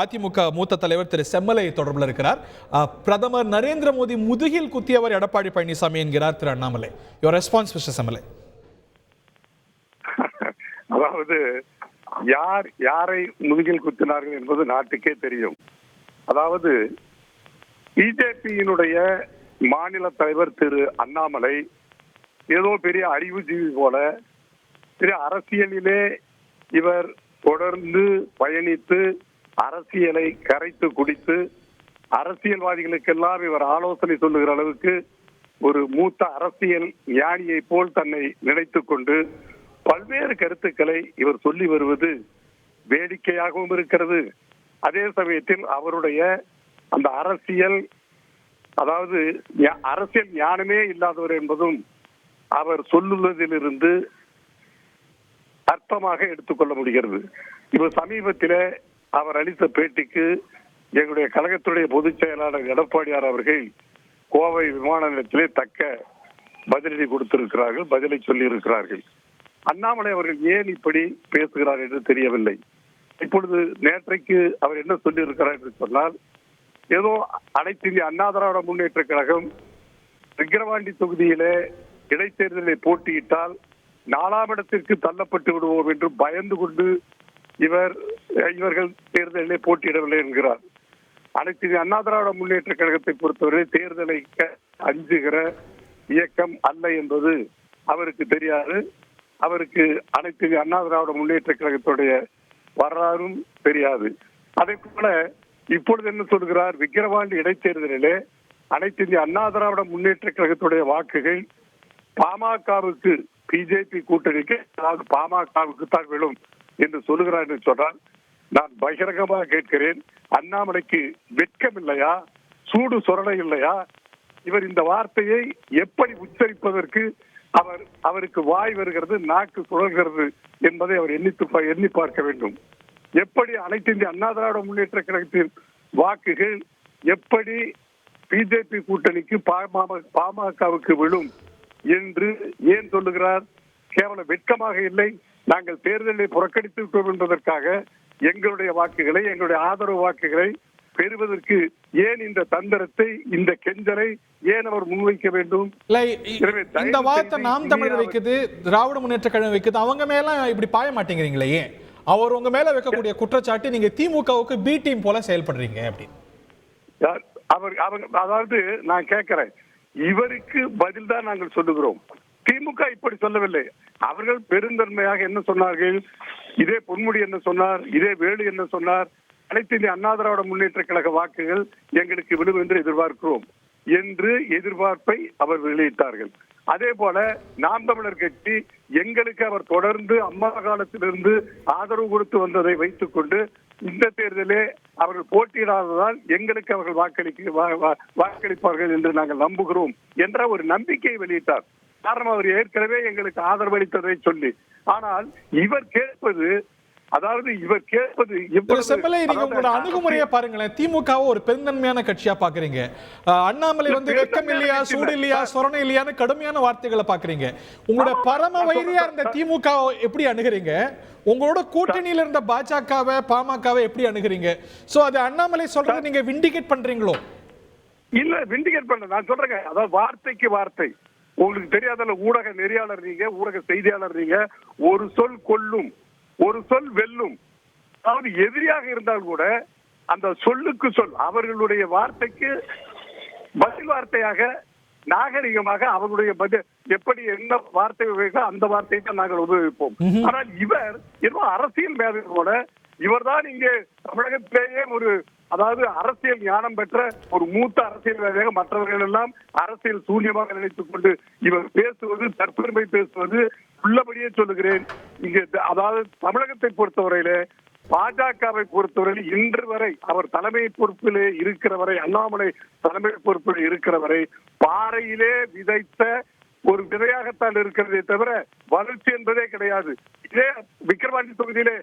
அதிமுக மூத்த தலைவர் திரு செம்மலை தொடர்பில் இருக்கிறார். பிரதமர் நரேந்திர மோடி முதுகில் குத்தியவர் எடப்பாடி பழனிசாமி என்கிறார் Thiru Annamalai. Your response mister Semmalai. அதாவது யாரை முதுகில் குத்தினார்கள் என்பது நாட்டுக்கே தெரியும். அதாவது பிஜேபியினுடைய மாநில தலைவர் திரு அண்ணாமலை ஏதோ பெரிய அறிவுஜீவி போல பெரிய அரசியலிலே இவர் தொடர்ந்து பயணித்து அரசியலை கரைத்து குடித்து அரசியல்வாதிகளுக்கெல்லாம் இவர் ஆலோசனை சொல்லுகிற அளவுக்கு ஒரு மூத்த அரசியல் ஞானியை போல் தன்னை நினைத்துக் கொண்டு பல்வேறு கருத்துக்களை இவர் சொல்லி வருவது வேடிக்கையாகவும் இருக்கிறது. அதே சமயத்தில் அவருடைய அந்த அரசியல் ஞானமே இல்லாதவர் என்பதும் அவர் சொல்லுவதிலிருந்து அர்த்தமாக எடுத்துக்கொள்ள முடிகிறது. இப்ப சமீபத்தில் அவர் அளித்த பேட்டிக்கு எங்களுடைய கழகத்துடைய பொதுச் செயலாளர் எடப்பாடியார் அவர்கள் கோவை விமான நிலையத்திலே தக்க பதிலடி கொடுத்திருக்கிறார்கள், பதிலை சொல்லி இருக்கிறார்கள். அண்ணாமலை அவர்கள் ஏன் இப்படி பேசுகிறார் என்று தெரியவில்லை. இப்பொழுது நேற்றைக்கு அவர் என்ன சொல்லி இருக்கிறார் என்று சொன்னால், ஏதோ அனைத்து இந்திய அண்ணா திராவிட முன்னேற்ற கழகம் விக்கிரவாண்டி தொகுதியிலே இடைத்தேர்தலை போட்டியிட்டால் 4ஆம் இடத்திற்கு தள்ளப்பட்டு விடுவோம் என்று பயந்து கொண்டு இவர்கள் தேர்தலிலே போட்டியிடவில்லை என்கிறார். அனைத்து இந்திய அண்ணா திராவிட முன்னேற்ற கழகத்தை பொறுத்தவரை தேர்தலை அஞ்சுகிற இயக்கம் அல்ல என்பது அவருக்கு தெரியாது. அவருக்கு அனைத்து இந்திய அண்ணா திராவிட முன்னேற்ற கழகத்துடைய வரலாறும் தெரியாது. அதே போல இப்பொழுது என்ன சொல்கிறார், விக்கிரவாண்டி இடைத்தேர்தலிலே அனைத்து இந்திய அண்ணா திராவிட முன்னேற்ற கழகத்துடைய வாக்குகள் பாமகவுக்கு, பிஜேபி கூட்டணிக்கு, அதாவது பாமகவுக்கு தான் விழும் என்று சொல்லுகிறார் என்று சொன்னால் நான் பகிரங்கமாக கேட்கிறேன், அண்ணாமலைக்கு வெட்கம் இல்லையா, சூடு சொரணை இல்லையா? இவர் இந்த வார்த்தையை எப்படி உச்சரிப்பதற்கு அவருக்கு வாய் வருகிறது, நாக்கு சுழல்கிறது என்பதை அவர் எண்ணி பார்க்க வேண்டும். எப்படி அனைத்து இந்திய அண்ணா திராவிட முன்னேற்ற கழகத்தின் வாக்குகள் எப்படி பிஜேபி கூட்டணிக்கு பாமகவுக்கு விழும் என்று ஏன் சொல்லுகிறார்? கேவல வெட்கமாக இல்லை, நாங்கள் தேர்தலை புறக்கணித்து விட்டோம் என்பதற்காக எங்களுடைய வாக்குகளை, எங்களுடைய ஆதரவு வாக்குகளை பெறுவதற்கு ஏன் இந்த தந்திரத்தை, இந்த கெஞ்சலை ஏன் அவர் முன்வைக்க வேண்டும்? இந்த வார்த்தை நாம் தமிழர் வைக்குது, திராவிட முன்னேற்ற கழகம் வைக்குது, அவங்க மேல இப்படி பாய மாட்டேங்கிறீங்களே ஏன்? அவர் உங்க மேல வைக்கக்கூடிய குற்றச்சாட்டு நீங்க திமுகவுக்கு பி டீம் போல செயல்படுறீங்க அப்படின்னு. அதாவது நான் கேட்கிறேன், இவருக்கு பதில் தான் நாங்கள் சொல்லுகிறோம். திமுக இப்படி சொல்லவில்லை. அவர்கள் பெருந்தன்மையாக என்ன சொன்னார்கள், இதே பொன்முடி என்ன சொன்னார், இதே வேலு என்ன சொன்னார், அனைத்து இந்திய அண்ணா திராவிட முன்னேற்ற கழக வாக்குகள் எங்களுக்கு விழும் என்று எதிர்பார்க்கிறோம் என்று எதிர்பார்ப்பை அவர் வெளியிட்டார்கள். அதே போல நாம் தமிழர் கட்சி எங்களுக்கு அவர் தொடர்ந்து அம்மா காலத்திலிருந்து ஆதரவு கொடுத்து வந்ததை வைத்துக் கொண்டு இந்த தேர்தலே அவர்கள் போட்டியிடாததால் எங்களுக்கு அவர்கள் வாக்களிப்பார்கள் என்று நாங்கள் நம்புகிறோம் என்ற ஒரு நம்பிக்கையை வெளியிட்டார். காரணம், அவர் ஏற்கனவே எங்களுக்கு ஆதரவு அளித்ததை சொல்லி. ஆனால் இவர் கேட்பது உங்களோட அணுகுமுறையை பாருங்களேன். திமுகவை ஒரு பெருந்தன்மையான கட்சியா பாக்குறீங்க, அண்ணாமலை வெட்கம் இல்லையா, சூடு இல்லையா, சொரணை இல்லையான்னு கடுமையான வார்த்தைகளை பாக்குறீங்க. உங்களோட பரம வைரியா இருந்த திமுக எப்படி அணுகுறீங்க? உங்களோட கூட்டணியில இருந்த பாஜகவை, பாமகவை எப்படி அணுகுறீங்க? சோ அது அண்ணாமலை சொல்றதை நீங்க விண்டிகேட் பண்றீங்களோ? இல்ல, விண்டிகேட் பண்ண நான் சொல்றேங்க. அதாவது வார்த்தைக்கு வார்த்தை. உங்களுக்கு தெரியாத ஊடக நெறியாளர் நீங்க, ஊடக செய்தியாளர் நீங்க. ஒரு சொல் கொல்லும், ஒரு சொல் வெல்லும். அதாவது எதிரியாக இருந்தால் கூட அந்த சொல்லுக்கு சொல், அவர்களுடைய வார்த்தைக்கு பதில் வார்த்தையாக நாகரிகமாக அவர்களுடைய பதில் எப்படி என்ன வார்த்தை உபயோகிக்க அந்த வார்த்தையை தான் நாங்கள் உபயோகிப்போம். ஆனால் இவர் ஏதோ அரசியல் மேதையோட இவர் தான் இங்கே தமிழகத்திலேயே அரசியல் ஞானம் பெற்ற ஒரு மூத்த அரசியல்வாதியாக மற்றவர்கள் எல்லாம் அரசியல் சூன்யமாக நினைத்துக் கொண்டு இவர் பேசுவது, தற்பெருமை பேசுவது, உள்ளபடியே சொல்லுகிறேன். இங்க அதாவது தமிழகத்தை பொறுத்தவரையில, பாஜகவை பொறுத்தவரையில் இன்று வரை அவர் தலைமை பொறுப்பிலே இருக்கிறவரை, அண்ணாமலை தலைமை பொறுப்பில் இருக்கிறவரை பாறையிலே விதைத்த ஒரு விதையாகத்தான் இருக்கிறதே தவிர வளர்ச்சி என்பதே கிடையாது. இதே விக்கிரவாண்டி தொகுதியிலே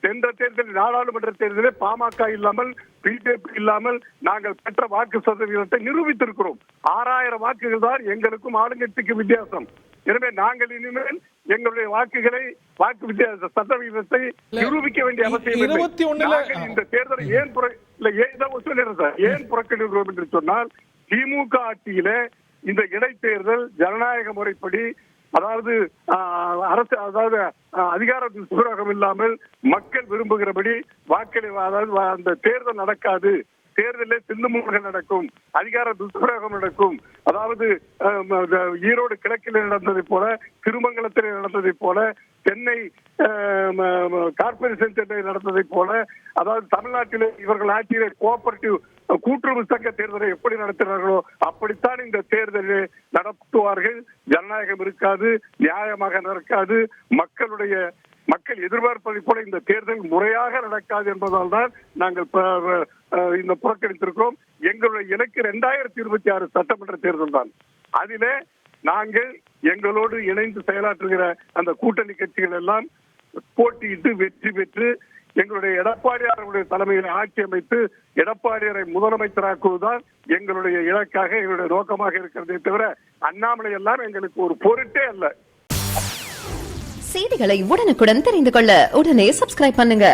சென்ற தேர்தலில், நாடாளுமன்ற தேர்தலில் பாமக இல்லாமல், பிஜேபி இல்லாமல் நாங்கள் பெற்ற வாக்கு சதவீதத்தை நிரூபித்திருக்கிறோம். 6000 வாக்குகள் தான் எங்களுக்கும் ஆளுங்கட்சிக்கு வித்தியாசம். எனவே நாங்கள் இனிமேல் எங்களுடைய வாக்குகளை வாக்கு வித்தியாச சட்ட விகிதத்தை நிரூபிக்க வேண்டிய அவசியம் இல்லை. 21 இந்த தேர்தலை ஏன் புறக்கணிக்கிறோம் என்று சொன்னால், திமுக ஆட்சியில இந்த இடைத்தேர்தல் ஜனநாயக முறைப்படி, அதாவது அரசு, அதாவது அதிகார துஷ்பிரயோகம் இல்லாமல் மக்கள் விரும்புகிறபடி வாக்களி, அதாவது அந்த தேர்தல் நடக்காது, தேர்தலில் சிந்துமுறைகள் நடக்கும், அதிகார துஷ்பிரயோகம் நடக்கும். அதாவது ஈரோடு கிழக்கில் நடந்ததை போல, திருமங்கலத்தில் நடந்ததை போல, சென்னை கார்பரேஷன் சென்னை நடந்ததை போல, அதாவது தமிழ்நாட்டில் இவர்கள் ஆட்சியில கோஆபரேட்டிவ் கூட்டுறவு சங்க தேர்தலை எப்படி நடத்தினார்களோ அப்படித்தான் இந்த தேர்தலை நடத்துவார்கள். ஜனநாயகம் இருக்காது, நியாயமாக நடக்காது, மக்கள் எதிர்பார்ப்பதை போல இந்த தேர்தல் முறையாக நடக்காது என்பதால் தான் நாங்கள் இந்த புறக்கணித்திருக்கிறோம். எங்களுடைய இலக்கு 2026 சட்டமன்ற தேர்தல் தான். அதிலே நாங்கள் எங்களோடு இணைந்து செயலாற்றுகிற அந்த கூட்டணி கட்சிகள் எல்லாம் போட்டியிட்டு வெற்றி பெற்று எங்களுடைய எடப்பாடியாருடைய தலைமையில் ஆட்சி அமைத்து எடப்பாடியாரை முதலமைச்சராக்குவதுதான் எங்களுடைய இலக்காக, எங்களுடைய நோக்கமாக இருக்கிறதே தவிர அண்ணாமலை எல்லாம் எங்களுக்கு ஒரு பொருட்டே அல்ல. செய்திகளை உடனுக்குடன் தெரிந்து கொள்ள உடனே சப்ஸ்கிரைப் பண்ணுங்க.